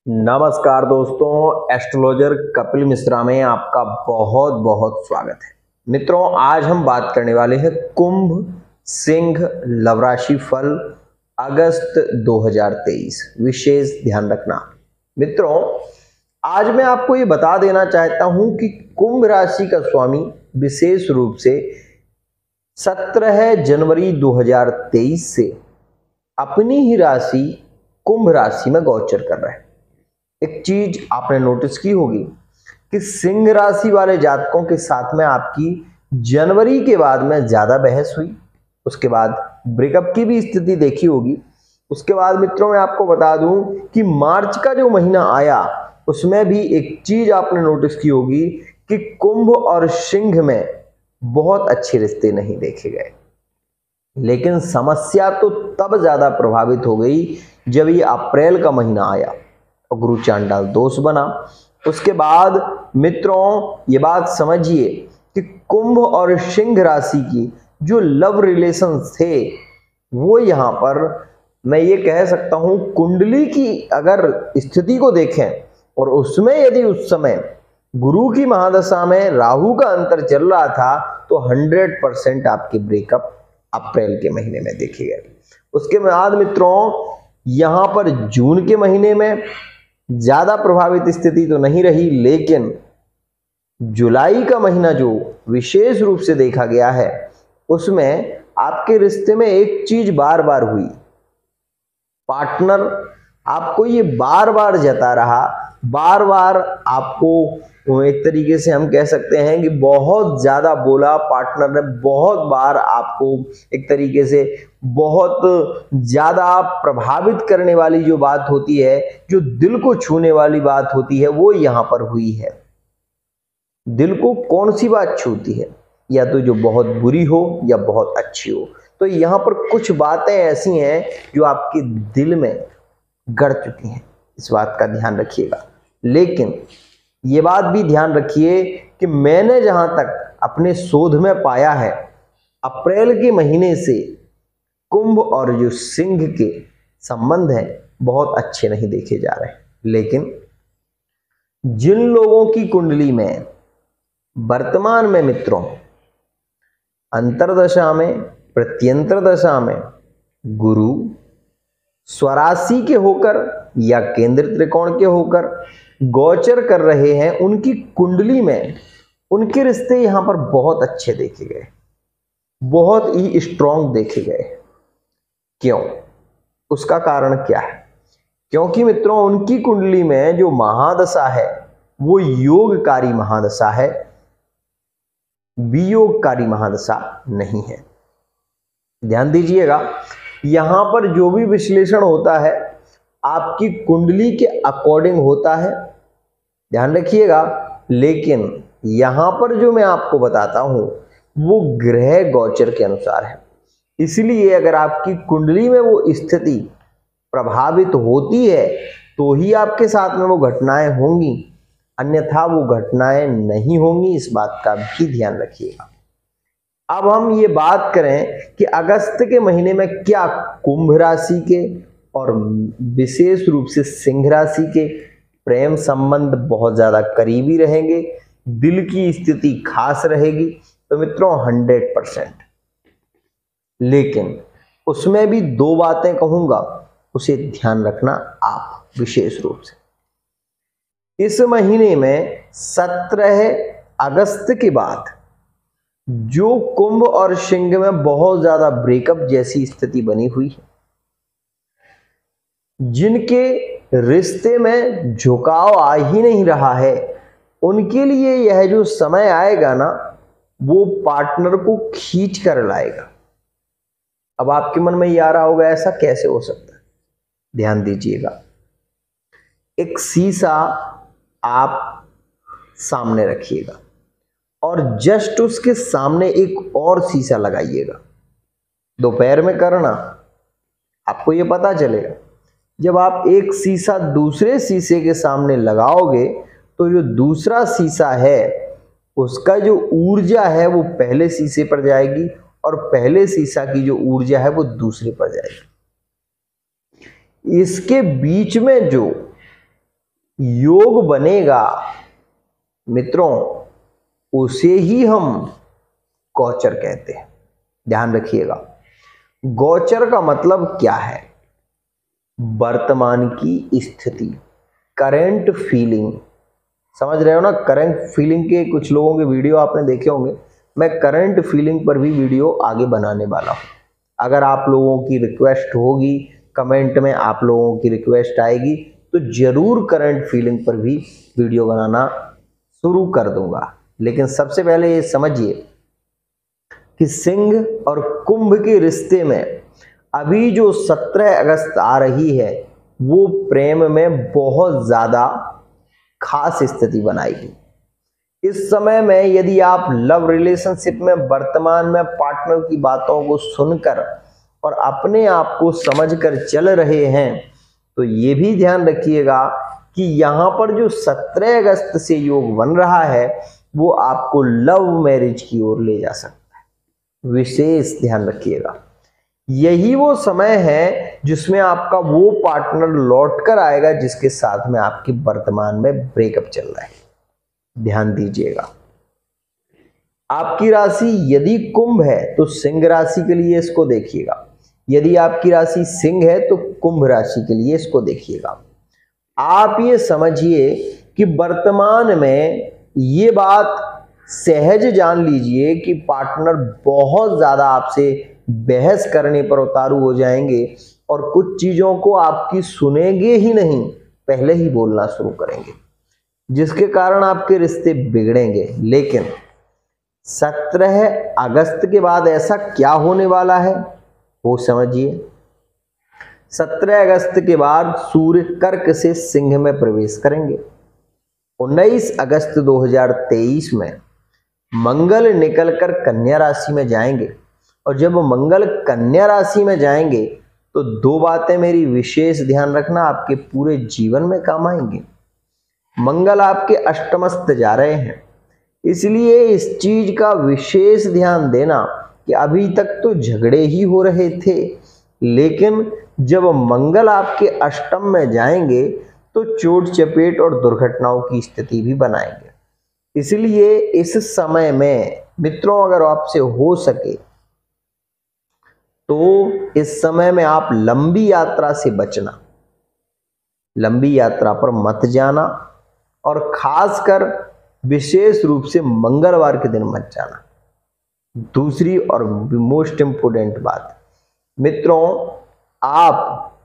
नमस्कार दोस्तों, एस्ट्रोलॉजर कपिल मिश्रा में आपका बहुत बहुत स्वागत है। मित्रों, आज हम बात करने वाले हैं कुंभ सिंह लव राशि फल अगस्त 2023। विशेष ध्यान रखना मित्रों, आज मैं आपको ये बता देना चाहता हूं कि कुंभ राशि का स्वामी विशेष रूप से 17 जनवरी 2023 से अपनी ही राशि कुंभ राशि में गोचर कर रहा है। एक चीज आपने नोटिस की होगी कि सिंह राशि वाले जातकों के साथ में आपकी जनवरी के बाद में ज्यादा बहस हुई, उसके बाद ब्रेकअप की भी स्थिति देखी होगी। उसके बाद मित्रों मैं आपको बता दूं कि मार्च का जो महीना आया उसमें भी एक चीज आपने नोटिस की होगी कि कुंभ और सिंह में बहुत अच्छे रिश्ते नहीं देखे गए। लेकिन समस्या तो तब ज्यादा प्रभावित हो गई जब ये अप्रैल का महीना आया और गुरु चांडाल दोष बना। उसके बाद मित्रों ये बात समझिए कि कुंभ और सिंह राशि की जो लव रिलेशन थे वो यहां पर मैं ये कह सकता हूं कुंडली की अगर स्थिति को देखें और उसमें यदि उस समय गुरु की महादशा में राहु का अंतर चल रहा था तो 100% आपके ब्रेकअप अप्रैल के महीने में देखे गए। उसके बाद मित्रों यहां पर जून के महीने में ज्यादा प्रभावित स्थिति तो नहीं रही, लेकिन जुलाई का महीना जो विशेष रूप से देखा गया है उसमें आपके रिश्ते में एक चीज बार बार हुई। पार्टनर आपको ये बार बार जता रहा, बार बार आपको एक तरीके से हम कह सकते हैं कि बहुत ज्यादा बोला। पार्टनर ने बहुत बार आपको एक तरीके से बहुत ज्यादा प्रभावित करने वाली जो बात होती है, जो दिल को छूने वाली बात होती है, वो यहां पर हुई है। दिल को कौन सी बात छूती है? या तो जो बहुत बुरी हो या बहुत अच्छी हो। तो यहां पर कुछ बातें ऐसी हैं जो आपके दिल में गड़ चुकी हैं, इस बात का ध्यान रखिएगा। लेकिन ये बात भी ध्यान रखिए कि मैंने जहां तक अपने शोध में पाया है, अप्रैल के महीने से कुंभ और जो सिंह के संबंध हैं बहुत अच्छे नहीं देखे जा रहे। लेकिन जिन लोगों की कुंडली में वर्तमान में मित्रों अंतरदशा में, प्रत्यंतर दशा में गुरु स्वराशि के होकर या केंद्र त्रिकोण के होकर गोचर कर रहे हैं, उनकी कुंडली में उनके रिश्ते यहां पर बहुत अच्छे देखे गए, बहुत ही स्ट्रांग देखे गए। क्यों? उसका कारण क्या है? क्योंकि मित्रों उनकी कुंडली में जो महादशा है वो योगकारी महादशा है, वियोगकारी महादशा नहीं है। ध्यान दीजिएगा, यहां पर जो भी विश्लेषण होता है आपकी कुंडली के अकॉर्डिंग होता है, ध्यान रखिएगा। लेकिन यहां पर जो मैं आपको बताता हूं वो ग्रह गोचर के अनुसार है। इसलिए अगर आपकी कुंडली में वो स्थिति प्रभावित होती है तो ही आपके साथ में वो घटनाएं होंगी, अन्यथा वो घटनाएं नहीं होंगी। इस बात का भी ध्यान रखिएगा। अब हम ये बात करें कि अगस्त के महीने में क्या कुंभ राशि के और विशेष रूप से सिंह राशि के प्रेम संबंध बहुत ज्यादा करीबी रहेंगे, दिल की स्थिति खास रहेगी। तो मित्रों 100%। लेकिन उसमें भी दो बातें कहूंगा, उसे ध्यान रखना आप विशेष रूप से। इस महीने में 17 अगस्त के बाद जो कुंभ और सिंह में बहुत ज्यादा ब्रेकअप जैसी स्थिति बनी हुई है, जिनके रिश्ते में झुकाव आ ही नहीं रहा है, उनके लिए यह जो समय आएगा ना वो पार्टनर को खींच कर लाएगा। अब आपके मन में ये आ रहा होगा ऐसा कैसे हो सकता है? ध्यान दीजिएगा, एक शीशा आप सामने रखिएगा और जस्ट उसके सामने एक और शीशा लगाइएगा। दोपहर में करना, आपको ये पता चलेगा जब आप एक शीशा दूसरे शीशे के सामने लगाओगे तो जो दूसरा शीशा है उसका जो ऊर्जा है वो पहले शीशे पर जाएगी और पहले शीशा की जो ऊर्जा है वो दूसरे पर जाएगी। इसके बीच में जो योग बनेगा मित्रों, उसे ही हम गोचर कहते हैं। ध्यान रखिएगा, गोचर का मतलब क्या है? वर्तमान की स्थिति, करंट फीलिंग। समझ रहे हो ना? करंट फीलिंग के कुछ लोगों के वीडियो आपने देखे होंगे। मैं करंट फीलिंग पर भी वीडियो आगे बनाने वाला हूं। अगर आप लोगों की रिक्वेस्ट होगी, कमेंट में आप लोगों की रिक्वेस्ट आएगी, तो जरूर करंट फीलिंग पर भी वीडियो बनाना शुरू कर दूंगा। लेकिन सबसे पहले ये समझिए कि सिंह और कुंभ के रिश्ते में अभी जो 17 अगस्त आ रही है, वो प्रेम में बहुत ज्यादा खास स्थिति बनाएगी। इस समय में यदि आप लव रिलेशनशिप में वर्तमान में पार्टनर की बातों को सुनकर और अपने आप को समझकर चल रहे हैं, तो ये भी ध्यान रखिएगा कि यहां पर जो 17 अगस्त से योग बन रहा है, वो आपको लव मैरिज की ओर ले जा सकता है। विशेष ध्यान रखिएगा, यही वो समय है जिसमें आपका वो पार्टनर लौट कर आएगा जिसके साथ में आपकी वर्तमान में ब्रेकअप चल रहा है। ध्यान दीजिएगा, आपकी राशि यदि कुंभ है तो सिंह राशि के लिए इसको देखिएगा, यदि आपकी राशि सिंह है तो कुंभ राशि के लिए इसको देखिएगा। आप ये समझिए कि वर्तमान में ये बात सहज जान लीजिए कि पार्टनर बहुत ज्यादा आपसे बहस करने पर उतारू हो जाएंगे और कुछ चीजों को आपकी सुनेंगे ही नहीं, पहले ही बोलना शुरू करेंगे, जिसके कारण आपके रिश्ते बिगड़ेंगे। लेकिन 17 अगस्त के बाद ऐसा क्या होने वाला है वो समझिए। 17 अगस्त के बाद सूर्य कर्क से सिंह में प्रवेश करेंगे। 19 अगस्त 2023 में मंगल निकलकर कन्या राशि में जाएंगे, और जब मंगल कन्या राशि में जाएंगे तो दो बातें मेरी विशेष ध्यान रखना, आपके पूरे जीवन में काम आएंगे। मंगल आपके अष्टमस्थ जा रहे हैं, इसलिए इस चीज का विशेष ध्यान देना कि अभी तक तो झगड़े ही हो रहे थे, लेकिन जब मंगल आपके अष्टम में जाएंगे तो चोट चपेट और दुर्घटनाओं की स्थिति भी बनाएंगे। इसलिए इस समय में मित्रों, अगर आपसे हो सके तो इस समय में आप लंबी यात्रा से बचना, लंबी यात्रा पर मत जाना, और खासकर विशेष रूप से मंगलवार के दिन मत जाना। दूसरी और मोस्ट इंपोर्टेंट बात मित्रों, आप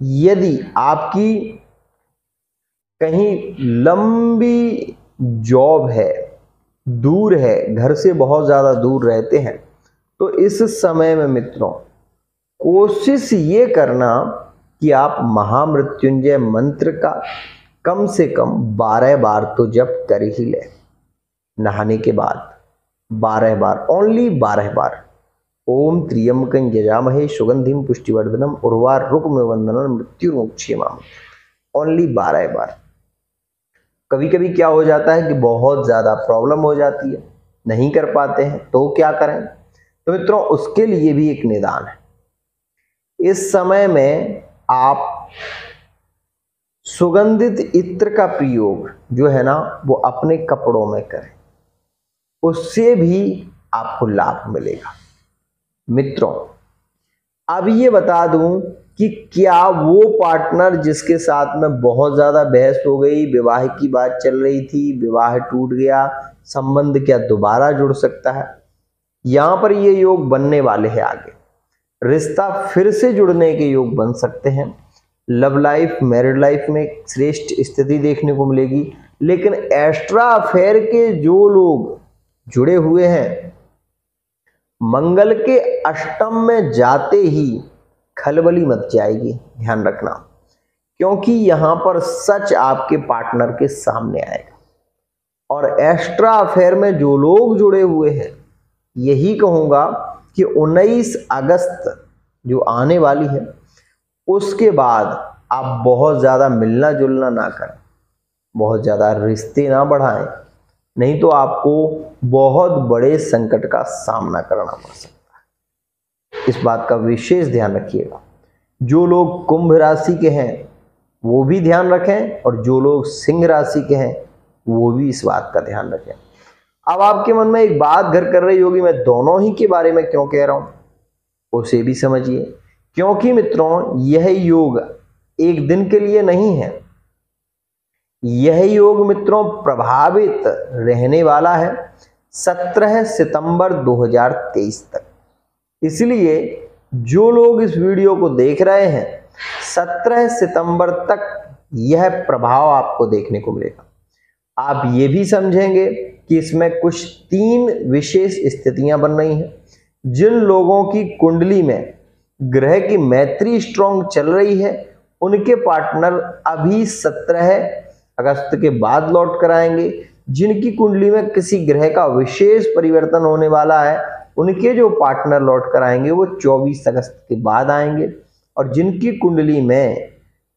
यदि आपकी कहीं लंबी जॉब है, दूर है, घर से बहुत ज्यादा दूर रहते हैं, तो इस समय में मित्रों कोशिश ये करना कि आप महामृत्युंजय मंत्र का कम से कम 12 बार तो जप कर ही ले। नहाने के बाद 12 बार, ओनली 12 बार। ओम त्र्यंबकं यजामहे सुगंधिम पुष्टिवर्धनम उर्वारुकमिव वंदनम मृत्युर्मुक्षेमाम, ओनली 12 बार। कभी कभी क्या हो जाता है कि बहुत ज्यादा प्रॉब्लम हो जाती है, नहीं कर पाते हैं, तो क्या करें? तो मित्रों उसके लिए भी एक निदान है। इस समय में आप सुगंधित इत्र का प्रयोग जो है ना, वो अपने कपड़ों में करें, उससे भी आपको लाभ मिलेगा। मित्रों अब ये बता दूं कि क्या वो पार्टनर जिसके साथ में बहुत ज्यादा बहस हो गई, विवाह की बात चल रही थी, विवाह टूट गया, संबंध क्या दोबारा जुड़ सकता है? यहां पर ये योग बनने वाले हैं, आगे रिश्ता फिर से जुड़ने के योग बन सकते हैं। लव लाइफ, मैरिड लाइफ में श्रेष्ठ स्थिति देखने को मिलेगी। लेकिन एक्स्ट्रा अफेयर के जो लोग जुड़े हुए हैं, मंगल के अष्टम में जाते ही खलबली मच जाएगी, ध्यान रखना, क्योंकि यहां पर सच आपके पार्टनर के सामने आएगा। और एक्स्ट्रा अफेयर में जो लोग जुड़े हुए हैं, यही कहूंगा कि 19 अगस्त जो आने वाली है, उसके बाद आप बहुत ज्यादा मिलना जुलना ना करें, बहुत ज्यादा रिश्ते ना बढ़ाएं, नहीं तो आपको बहुत बड़े संकट का सामना करना पड़ सकता है। इस बात का विशेष ध्यान रखिएगा। जो लोग कुंभ राशि के हैं वो भी ध्यान रखें, और जो लोग सिंह राशि के हैं वो भी इस बात का ध्यान रखें। अब आपके मन में एक बात घर कर रही होगी, मैं दोनों ही के बारे में क्यों कह रहा हूं, उसे भी समझिए। क्योंकि मित्रों यह योग एक दिन के लिए नहीं है, यह योग मित्रों प्रभावित रहने वाला है 17 सितंबर 2023 तक। इसलिए जो लोग इस वीडियो को देख रहे हैं 17 सितंबर तक यह प्रभाव आपको देखने को मिलेगा। आप ये भी समझेंगे कि इसमें कुछ 3 विशेष स्थितियां बन रही हैं। जिन लोगों की कुंडली में ग्रह की मैत्री स्ट्रांग चल रही है उनके पार्टनर अभी 17 अगस्त के बाद लौट कर आएंगे। जिनकी कुंडली में किसी ग्रह का विशेष परिवर्तन होने वाला है उनके जो पार्टनर लौट कर आएंगे वो 24 अगस्त के बाद आएंगे। और जिनकी कुंडली में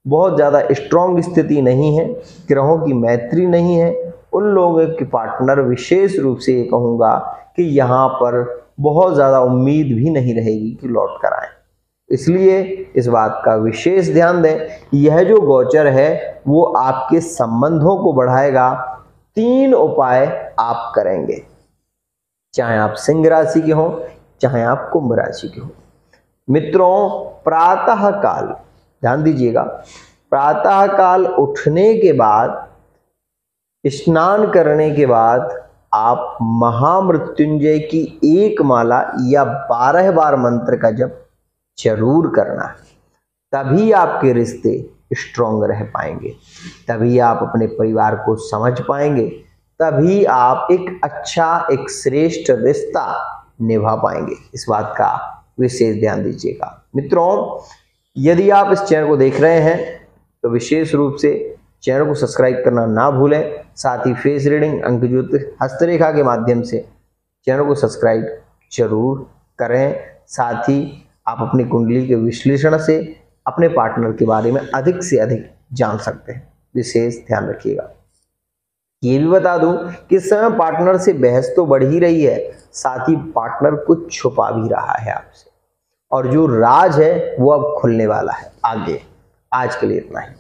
बहुत ज़्यादा स्ट्रांग स्थिति नहीं है, ग्रहों की मैत्री नहीं है, उन लोगों के पार्टनर विशेष रूप से ये कहूँगा कि यहाँ पर बहुत ज़्यादा उम्मीद भी नहीं रहेगी कि लौट कर आए। इसलिए इस बात का विशेष ध्यान दें, यह जो गोचर है वो आपके संबंधों को बढ़ाएगा। 3 उपाय आप करेंगे, चाहे आप सिंह राशि के हों, चाहे आप कुंभ राशि के हों। मित्रों प्रातः काल ध्यान दीजिएगा, प्रातः काल उठने के बाद, स्नान करने के बाद आप महामृत्युंजय की 1 माला या 12 बार मंत्र का जप जरूर करना है। तभी आपके रिश्ते स्ट्रॉन्ग रह पाएंगे, तभी आप अपने परिवार को समझ पाएंगे, तभी आप एक अच्छा एक श्रेष्ठ रिश्ता निभा पाएंगे। इस बात का विशेष ध्यान दीजिएगा। मित्रों यदि आप इस चैनल को देख रहे हैं तो विशेष रूप से चैनल को सब्सक्राइब करना ना भूलें। साथ ही फेस रीडिंग, अंक ज्योतिष, हस्तरेखा के माध्यम से चैनल को सब्सक्राइब जरूर करें। साथ ही आप अपनी कुंडली के विश्लेषण से अपने पार्टनर के बारे में अधिक से अधिक जान सकते हैं। विशेष ध्यान रखिएगा। ये भी बता दूं कि इस समय पार्टनर से बहस तो बढ़ ही रही है, साथ ही पार्टनर कुछ छुपा भी रहा है आपसे, और जो राज है वो अब खुलने वाला है आगे। आज के लिए इतना ही।